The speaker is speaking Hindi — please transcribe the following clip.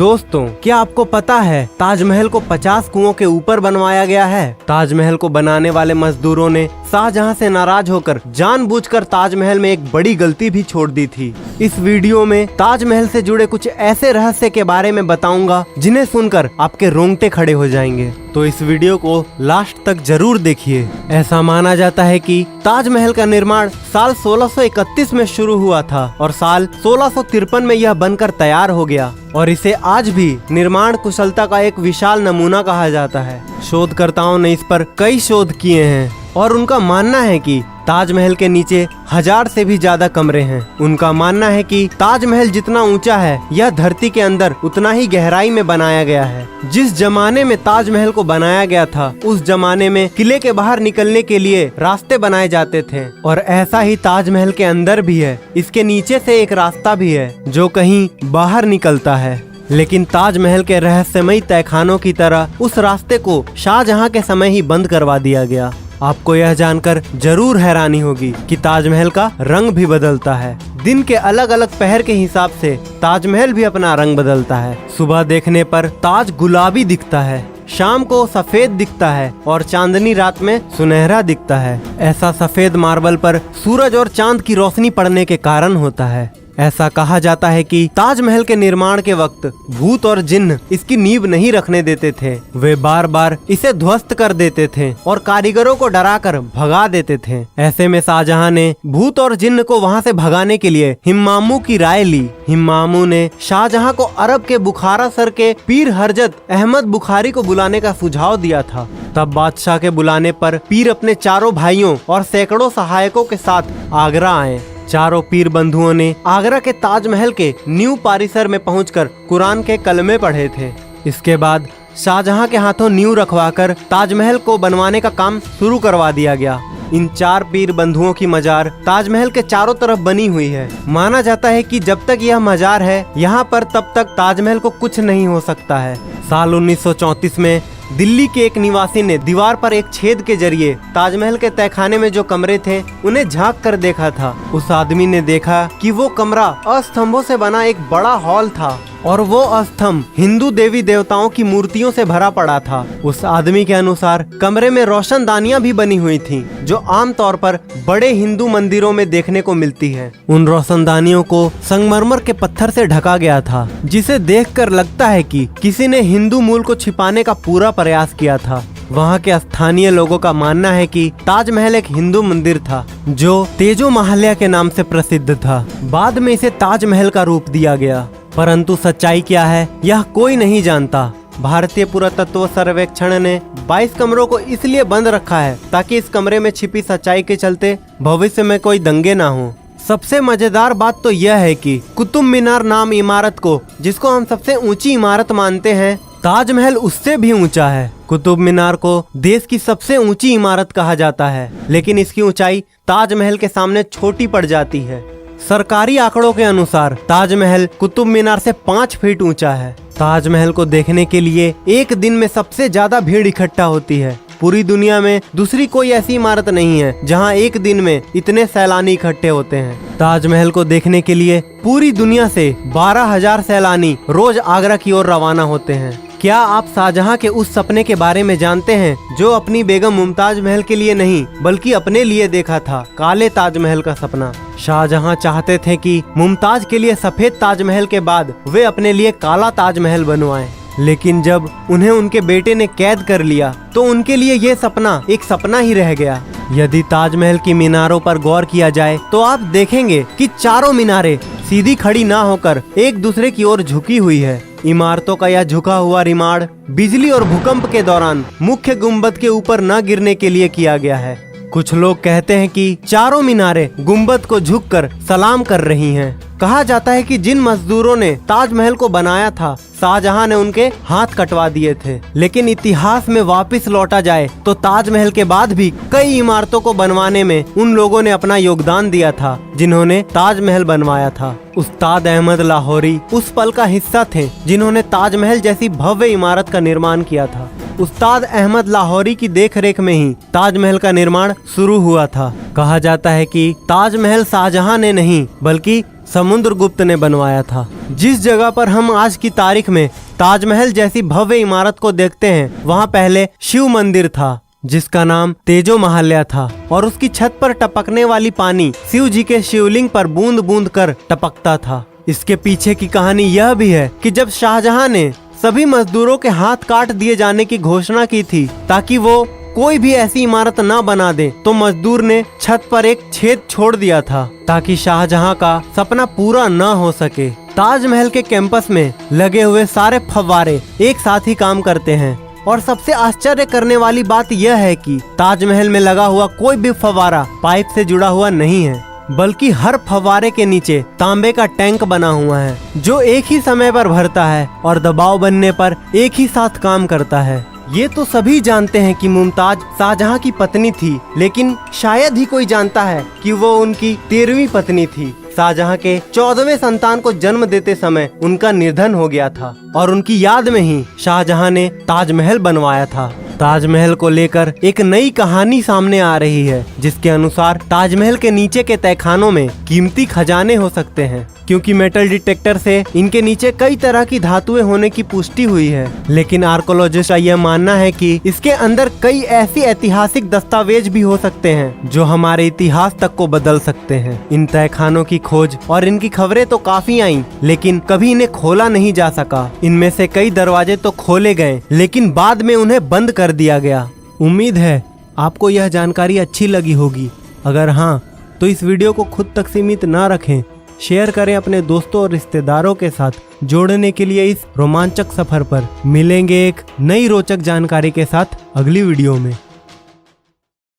दोस्तों, क्या आपको पता है ताजमहल को 50 कुओं के ऊपर बनवाया गया है। ताजमहल को बनाने वाले मजदूरों ने शाहजहां से नाराज होकर जानबूझकर ताजमहल में एक बड़ी गलती भी छोड़ दी थी। इस वीडियो में ताजमहल से जुड़े कुछ ऐसे रहस्य के बारे में बताऊंगा जिन्हें सुनकर आपके रोंगटे खड़े हो जाएंगे, तो इस वीडियो को लास्ट तक जरूर देखिए। ऐसा माना जाता है कि ताजमहल का निर्माण साल 1631 में शुरू हुआ था और साल 1653 में यह बनकर तैयार हो गया और इसे आज भी निर्माण कुशलता का एक विशाल नमूना कहा जाता है। शोधकर्ताओं ने इस पर कई शोध किए हैं और उनका मानना है कि ताजमहल के नीचे 1000 से भी ज्यादा कमरे हैं। उनका मानना है कि ताजमहल जितना ऊंचा है यह धरती के अंदर उतना ही गहराई में बनाया गया है। जिस जमाने में ताजमहल को बनाया गया था उस जमाने में किले के बाहर निकलने के लिए रास्ते बनाए जाते थे और ऐसा ही ताजमहल के अंदर भी है। इसके नीचे से एक रास्ता भी है जो कहीं बाहर निकलता है, लेकिन ताजमहल के रहस्यमयी तहखानों की तरह उस रास्ते को शाहजहां के समय ही बंद करवा दिया गया। आपको यह जानकर जरूर हैरानी होगी कि ताजमहल का रंग भी बदलता है। दिन के अलग अलग पहर के हिसाब से ताजमहल भी अपना रंग बदलता है। सुबह देखने पर ताज गुलाबी दिखता है, शाम को सफेद दिखता है और चांदनी रात में सुनहरा दिखता है। ऐसा सफेद मार्बल पर सूरज और चांद की रोशनी पड़ने के कारण होता है। ऐसा कहा जाता है कि ताजमहल के निर्माण के वक्त भूत और जिन्न इसकी नींव नहीं रखने देते थे। वे बार बार इसे ध्वस्त कर देते थे और कारीगरों को डराकर भगा देते थे। ऐसे में शाहजहां ने भूत और जिन्न को वहां से भगाने के लिए हिम्मामू की राय ली। हिम्मामू ने शाहजहां को अरब के बुखारा सर के पीर हरजत अहमद बुखारी को बुलाने का सुझाव दिया था। तब बादशाह के बुलाने पर पीर अपने चारों भाइयों और सैकड़ों सहायकों के साथ आगरा आए। चारों पीर बंधुओं ने आगरा के ताजमहल के न्यू परिसर में पहुंचकर कुरान के कलमे पढ़े थे। इसके बाद शाहजहां के हाथों नींव रखवाकर ताजमहल को बनवाने का काम शुरू करवा दिया गया। इन 4 पीर बंधुओं की मजार ताजमहल के चारों तरफ बनी हुई है। माना जाता है कि जब तक यह मजार है यहाँ पर तब तक ताजमहल को कुछ नहीं हो सकता है। साल 1934 में दिल्ली के एक निवासी ने दीवार पर एक छेद के जरिए ताजमहल के तहखाने में जो कमरे थे उन्हें झांक कर देखा था। उस आदमी ने देखा कि वो कमरा अस्तंभों से बना एक बड़ा हॉल था और वो स्तंभ हिंदू देवी देवताओं की मूर्तियों से भरा पड़ा था। उस आदमी के अनुसार कमरे में रोशनदानियां भी बनी हुई थीं, जो आमतौर पर बड़े हिंदू मंदिरों में देखने को मिलती है। उन रोशनदानियों को संगमरमर के पत्थर से ढका गया था, जिसे देखकर लगता है कि किसी ने हिंदू मूल को छिपाने का पूरा प्रयास किया था। वहाँ के स्थानीय लोगों का मानना है कि ताजमहल एक हिंदू मंदिर था जो तेजो महाल्या के नाम से प्रसिद्ध था। बाद में इसे ताजमहल का रूप दिया गया, परंतु सच्चाई क्या है यह कोई नहीं जानता। भारतीय पुरातत्व सर्वेक्षण ने 22 कमरों को इसलिए बंद रखा है ताकि इस कमरे में छिपी सच्चाई के चलते भविष्य में कोई दंगे ना हो। सबसे मजेदार बात तो यह है कि कुतुब मीनार नाम इमारत को, जिसको हम सबसे ऊंची इमारत मानते हैं, ताजमहल उससे भी ऊंचा है। कुतुब मीनार को देश की सबसे ऊंची इमारत कहा जाता है, लेकिन इसकी ऊंचाई ताजमहल के सामने छोटी पड़ जाती है। सरकारी आंकड़ों के अनुसार ताजमहल कुतुब मीनार से 5 फीट ऊंचा है। ताजमहल को देखने के लिए एक दिन में सबसे ज्यादा भीड़ इकट्ठा होती है। पूरी दुनिया में दूसरी कोई ऐसी इमारत नहीं है जहां एक दिन में इतने सैलानी इकट्ठे होते हैं। ताजमहल को देखने के लिए पूरी दुनिया से 12,000 सैलानी रोज आगरा की ओर रवाना होते हैं। क्या आप शाहजहां के उस सपने के बारे में जानते हैं जो अपनी बेगम मुमताज महल के लिए नहीं बल्कि अपने लिए देखा था? काले ताजमहल का सपना। शाहजहां चाहते थे कि मुमताज के लिए सफेद ताजमहल के बाद वे अपने लिए काला ताजमहल बनवाएं, लेकिन जब उन्हें उनके बेटे ने कैद कर लिया तो उनके लिए ये सपना एक सपना ही रह गया। यदि ताजमहल की मीनारों पर गौर किया जाए तो आप देखेंगे कि चारों मीनारें सीधी खड़ी ना होकर एक दूसरे की ओर झुकी हुई है। इमारतों का यह झुका हुआ निर्माण बिजली और भूकंप के दौरान मुख्य गुंबद के ऊपर न गिरने के लिए किया गया है। कुछ लोग कहते हैं कि चारों मीनारें गुंबद को झुककर सलाम कर रही हैं। कहा जाता है कि जिन मजदूरों ने ताजमहल को बनाया था शाहजहां ने उनके हाथ कटवा दिए थे, लेकिन इतिहास में वापस लौटा जाए तो ताजमहल के बाद भी कई इमारतों को बनवाने में उन लोगों ने अपना योगदान दिया था जिन्होंने ताजमहल बनवाया था। उस्ताद अहमद लाहौरी उस पल का हिस्सा थे जिन्होंने ताजमहल जैसी भव्य इमारत का निर्माण किया था। उस्ताद अहमद लाहौरी की देखरेख में ही ताजमहल का निर्माण शुरू हुआ था। कहा जाता है कि ताजमहल शाहजहां ने नहीं बल्कि समुद्रगुप्त ने बनवाया था। जिस जगह पर हम आज की तारीख में ताजमहल जैसी भव्य इमारत को देखते हैं, वहाँ पहले शिव मंदिर था जिसका नाम तेजो महाल्या था, और उसकी छत पर टपकने वाली पानी शिव जी के शिवलिंग पर बूंद बूंद कर टपकता था। इसके पीछे की कहानी यह भी है कि जब शाहजहां ने सभी मजदूरों के हाथ काट दिए जाने की घोषणा की थी ताकि वो कोई भी ऐसी इमारत ना बना दे, तो मजदूर ने छत पर एक छेद छोड़ दिया था ताकि शाहजहां का सपना पूरा न हो सके। ताजमहल के कैंपस में लगे हुए सारे फव्वारे एक साथ ही काम करते हैं, और सबसे आश्चर्य करने वाली बात यह है कि ताजमहल में लगा हुआ कोई भी फव्वारा पाइप से जुड़ा हुआ नहीं है, बल्कि हर फव्वारे के नीचे तांबे का टैंक बना हुआ है जो एक ही समय पर भरता है और दबाव बनने पर एक ही साथ काम करता है। ये तो सभी जानते हैं कि मुमताज शाहजहां की पत्नी थी, लेकिन शायद ही कोई जानता है कि वो उनकी 13वीं पत्नी थी। शाहजहां के 14वें संतान को जन्म देते समय उनका निधन हो गया था, और उनकी याद में ही शाहजहां ने ताजमहल बनवाया था। ताजमहल को लेकर एक नई कहानी सामने आ रही है, जिसके अनुसार ताजमहल के नीचे के तहखानों में कीमती खजाने हो सकते हैं, क्योंकि मेटल डिटेक्टर से इनके नीचे कई तरह की धातुएं होने की पुष्टि हुई है। लेकिन आर्कोलॉजिस्ट का यह मानना है कि इसके अंदर कई ऐसी ऐतिहासिक दस्तावेज भी हो सकते हैं जो हमारे इतिहास तक को बदल सकते हैं। इन तहखानों की खोज और इनकी खबरें तो काफी आईं, लेकिन कभी इन्हें खोला नहीं जा सका। इनमें से कई दरवाजे तो खोले गए, लेकिन बाद में उन्हें बंद कर दिया गया। उम्मीद है आपको यह जानकारी अच्छी लगी होगी। अगर हाँ, तो इस वीडियो को खुद तक सीमित ना रखें, शेयर करें अपने दोस्तों और रिश्तेदारों के साथ जोड़ने के लिए इस रोमांचक सफर पर। मिलेंगे एक नई रोचक जानकारी के साथ अगली वीडियो में।